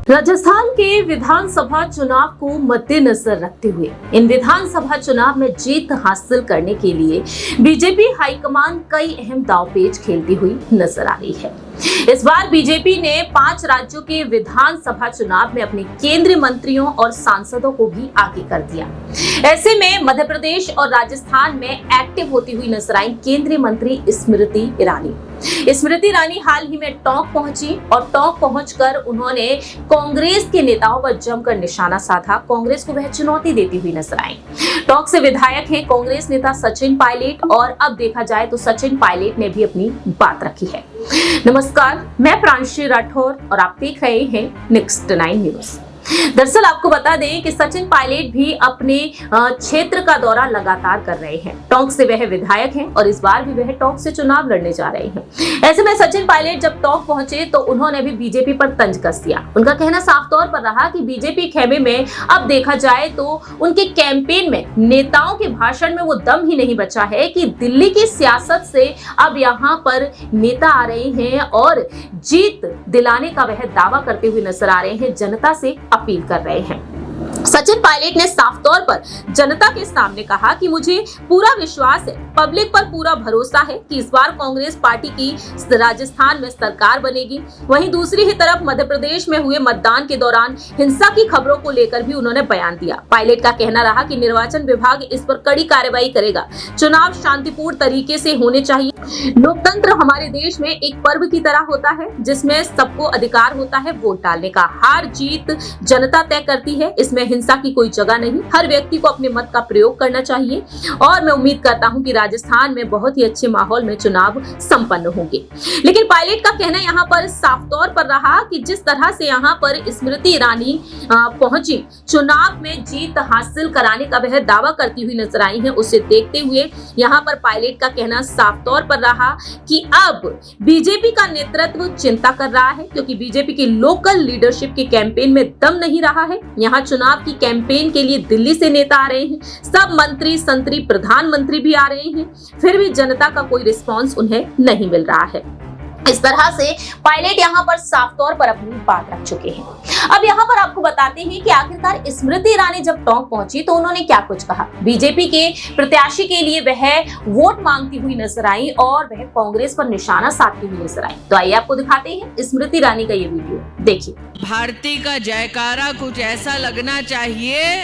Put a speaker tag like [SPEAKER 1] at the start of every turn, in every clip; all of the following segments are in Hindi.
[SPEAKER 1] राजस्थान के विधानसभा चुनाव को मद्देनजर रखते हुए इन विधानसभा चुनाव में जीत हासिल करने के लिए बीजेपी हाईकमान कई अहम दांवपेच खेलती हुई नजर आ रही है। इस बार बीजेपी ने 5 राज्यों के विधानसभा चुनाव में अपने केंद्रीय मंत्रियों और सांसदों को भी आगे कर दिया। ऐसे में मध्य प्रदेश और राजस्थान में एक्टिव होती हुई नजर आई केंद्रीय मंत्री स्मृति ईरानी हाल ही में टोंक पहुंची और टोंक पहुंचकर उन्होंने कांग्रेस के नेताओं पर जमकर निशाना साधा। कांग्रेस को वह चुनौती देती हुई नजर आई। टोंक से विधायक हैं कांग्रेस नेता सचिन पायलट और अब देखा जाए तो सचिन पायलट ने भी अपनी बात रखी है। नमस्कार, मैं प्रांशी राठौर और आप देख रहे हैं नेक्स्ट 9 न्यूज। दरअसल आपको बता दें कि सचिन पायलट भी अपने क्षेत्र का दौरा लगातार कर रहे हैं। टोंक से वह विधायक हैं और इस बार भी वह टोंक से चुनाव लड़ने जा रहे हैं। ऐसे में सचिन पायलट जब टोंक पहुंचे तो उन्होंने भी बीजेपी पर तंज कस दिया। उनका कहना साफ तौर पर रहा कि बीजेपी खेमे में अब देखा जाए तो उनके कैंपेन में नेताओं के भाषण में वो दम ही नहीं बचा है कि दिल्ली की सियासत से अब यहाँ पर नेता आ रहे हैं और जीत दिलाने का वह दावा करते हुए नजर आ रहे हैं, जनता से अपील कर रहे हैं। सचिन पायलट ने साफ तौर पर जनता के सामने कहा कि मुझे पूरा विश्वास है, पब्लिक पर पूरा भरोसा है कि इस बार कांग्रेस पार्टी की राजस्थान में सरकार बनेगी। वहीं दूसरी ही तरफ मध्य प्रदेश में हुए मतदान के दौरान हिंसा की खबरों को लेकर भी उन्होंने बयान दिया। पायलट का कहना रहा कि निर्वाचन विभाग इस पर कड़ी कार्रवाई करेगा। चुनाव शांतिपूर्ण तरीके से होने चाहिए। लोकतंत्र हमारे देश में एक पर्व की तरह होता है जिसमें सबको अधिकार होता है वोट डालने का। हार जीत जनता तय करती है, इसमें हिंसा की कोई जगह नहीं। हर व्यक्ति को अपने मत का प्रयोग करना चाहिए और मैं उम्मीद करता हूं कि राजस्थान में बहुत ही अच्छे माहौल में चुनाव संपन्न होंगे। लेकिन पायलट का कहना यहां पर साफ तौर पर रहा कि जिस तरह से यहां पर स्मृति ईरानी पहुंची, चुनाव में जीत हासिल कराने का वह दावा करती हुई नजर आई है, उसे देखते हुए यहां पर पायलट का कहना साफ तौर पर रहा कि अब बीजेपी का नेतृत्व चिंता कर रहा है क्योंकि बीजेपी की लोकल लीडरशिप के कैंपेन में दम नहीं रहा है। यहाँ चुनाव की कैंपेन के लिए दिल्ली से नेता आ रहे हैं, सब मंत्री संतरी प्रधानमंत्री भी आ रहे हैं, फिर भी जनता का कोई रिस्पांस उन्हें नहीं मिल रहा है। इस तरह से पायलट यहाँ पर साफ तौर पर अपनी बात रख चुके हैं। अब यहाँ पर आपको बताते हैं कि आखिरकार स्मृति ईरानी जब टोंक पहुंची तो उन्होंने क्या कुछ कहा। बीजेपी के प्रत्याशी के लिए वह वोट मांगती हुई नजर आई और वह कांग्रेस पर निशाना साधती हुई नजर आई। तो आइए आपको दिखाते हैं स्मृति ईरानी का ये वीडियो, देखिए।
[SPEAKER 2] भारती का जयकारा कुछ ऐसा लगना चाहिए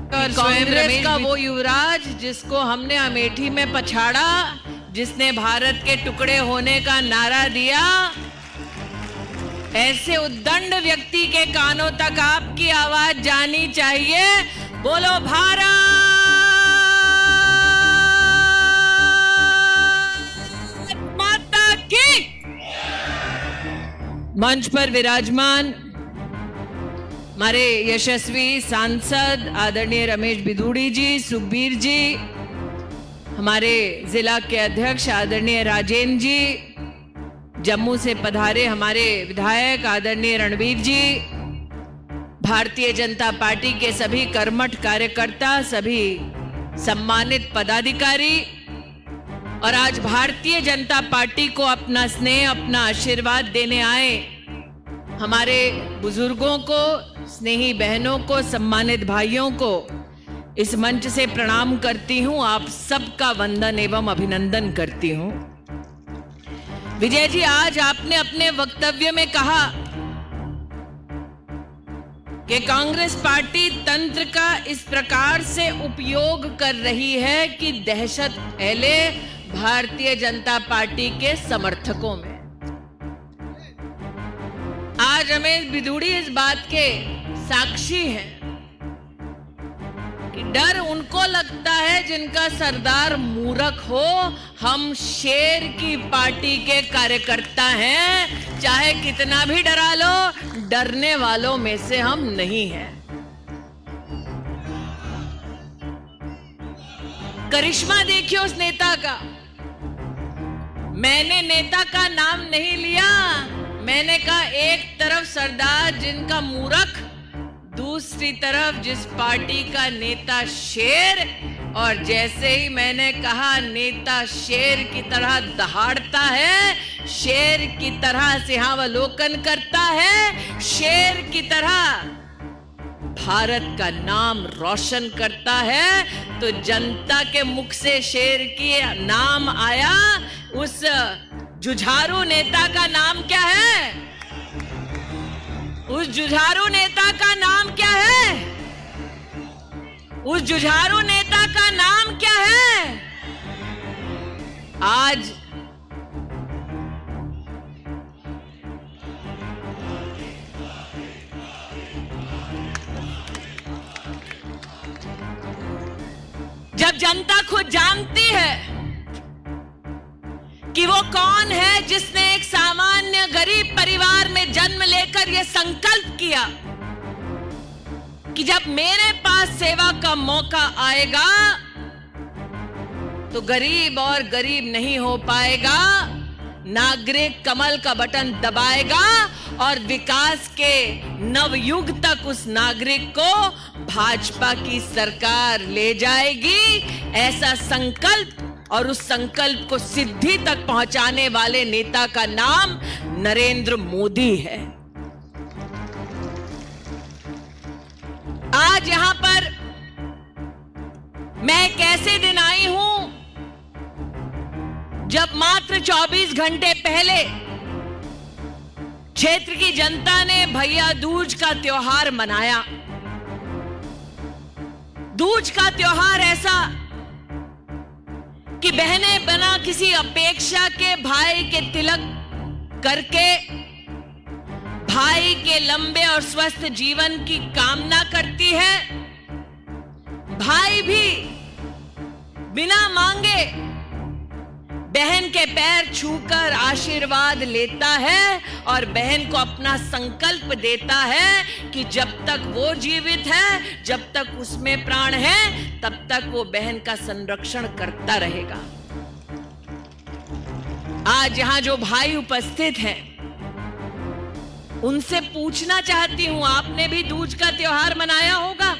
[SPEAKER 2] और कांग्रेस का वो युवराज जिसको हमने अमेठी में पछाड़ा, जिसने भारत के टुकड़े होने का नारा दिया, ऐसे उद्दंड व्यक्ति के कानों तक आपकी आवाज जानी चाहिए। बोलो भारत माता की। मंच पर विराजमान हमारे यशस्वी सांसद आदरणीय रमेश बिधूड़ी जी, सुखबीर जी, हमारे जिला के अध्यक्ष आदरणीय राजेंद्र जी, जम्मू से पधारे हमारे विधायक आदरणीय रणवीर जी, भारतीय जनता पार्टी के सभी कर्मठ कार्यकर्ता, सभी सम्मानित पदाधिकारी और आज भारतीय जनता पार्टी को अपना स्नेह, अपना आशीर्वाद देने आए हमारे बुजुर्गों को, स्नेही बहनों को, सम्मानित भाइयों को इस मंच से प्रणाम करती हूं। आप सबका वंदन एवं अभिनंदन करती हूं। विजय जी, आज आपने अपने वक्तव्य में कहा कि कांग्रेस पार्टी तंत्र का इस प्रकार से उपयोग कर रही है कि दहशत फैले भारतीय जनता पार्टी के समर्थकों में। आज रमेश बिधूड़ी इस बात के साक्षी हैं कि डर उनको लगता है जिनका सरदार मूर्ख हो। हम शेर की पार्टी के कार्यकर्ता हैं, चाहे कितना भी डरा लो, डरने वालों में से हम नहीं हैं। करिश्मा देखिए उस नेता का। मैंने नेता का नाम नहीं लिया, मैंने कहा एक तरफ सरदार जिनका मूर्ख, दूसरी तरफ जिस पार्टी का नेता शेर और जैसे ही मैंने कहा नेता शेर की तरह दहाड़ता है, शेर की तरह सिंहावलोकन करता है, शेर की तरह भारत का नाम रोशन करता है, तो जनता के मुख से शेर की नाम आया। उस जुझारू नेता का नाम क्या है? उस जुझारू नेता का नाम क्या है? उस जुझारू नेता का नाम क्या है? आज जब जनता खुद जानती है कि वो कौन है जिसने एक सामान्य गरीब परिवार में जन्म लेकर यह संकल्प किया कि जब मेरे पास सेवा का मौका आएगा तो गरीब और गरीब नहीं हो पाएगा, नागरिक कमल का बटन दबाएगा और विकास के नवयुग तक उस नागरिक को भाजपा की सरकार ले जाएगी। ऐसा संकल्प और उस संकल्प को सिद्धि तक पहुंचाने वाले नेता का नाम नरेंद्र मोदी है। आज यहां पर मैं एक ऐसे दिन आई हूं जब मात्र 24 घंटे पहले क्षेत्र की जनता ने भैया दूज का त्योहार मनाया। दूज का त्योहार ऐसा कि बहनें बिना किसी अपेक्षा के भाई के तिलक करके भाई के लंबे और स्वस्थ जीवन की कामना करती है। भाई भी बिना मांगे बहन के पैर छूकर आशीर्वाद लेता है और बहन को अपना संकल्प देता है कि जब तक वो जीवित है, जब तक उसमें प्राण है, तब तक वो बहन का संरक्षण करता रहेगा। आज यहां जो भाई उपस्थित हैं, उनसे पूछना चाहती हूं, आपने भी दूज का त्योहार मनाया होगा,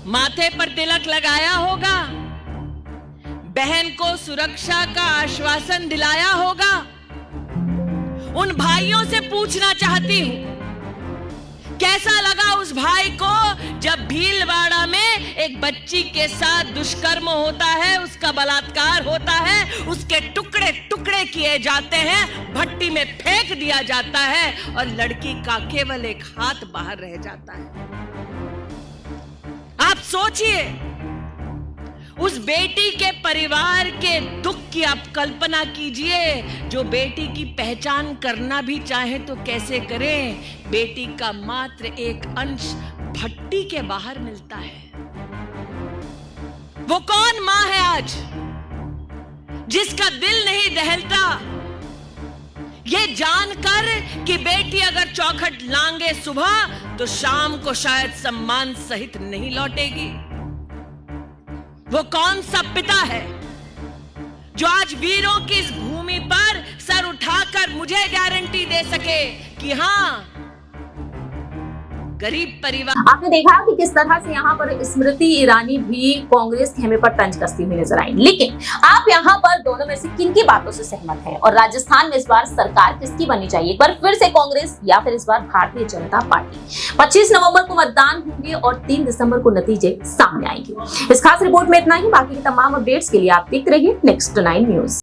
[SPEAKER 2] माथे पर तिलक लगाया होगा, बहन को सुरक्षा का आश्वासन दिलाया होगा। उन भाइयों से पूछना चाहती हूं, कैसा लगा उस भाई को जब भीलवाड़ा में एक बच्ची के साथ दुष्कर्म होता है, उसका बलात्कार होता है, उसके टुकड़े टुकड़े किए जाते हैं, भट्टी में फेंक दिया जाता है और लड़की का केवल एक हाथ बाहर रह जाता है। आप सोचिए, उस बेटी के परिवार के दुख की आप कल्पना कीजिए। जो बेटी की पहचान करना भी चाहे तो कैसे करें? बेटी का मात्र एक अंश भट्टी के बाहर मिलता है। वो कौन मां है आज जिसका दिल नहीं दहलता ये जानकर कि बेटी अगर चौखट लांगे सुबह तो शाम को शायद सम्मान सहित नहीं लौटेगी? वो कौन सा पिता है जो आज वीरों की इस भूमि पर सर उठाकर मुझे गारंटी दे सके कि हां, गरीब परिवार।
[SPEAKER 1] आपने देखा कि किस तरह से यहाँ पर स्मृति ईरानी भी कांग्रेस खेमे पर तंज कसती हुई नजर आई, लेकिन आप यहाँ पर दोनों में से किन की बातों से सहमत हैं? और राजस्थान में इस बार सरकार किसकी बननी चाहिए? एक बार फिर से कांग्रेस या फिर इस बार भारतीय जनता पार्टी? 25 नवंबर को मतदान होंगे और 3 दिसंबर को नतीजे सामने आएंगे। इस खास रिपोर्ट में इतना ही। बाकी की तमाम अपडेट्स के लिए आप देखते रहिए नेक्स्ट 9 न्यूज।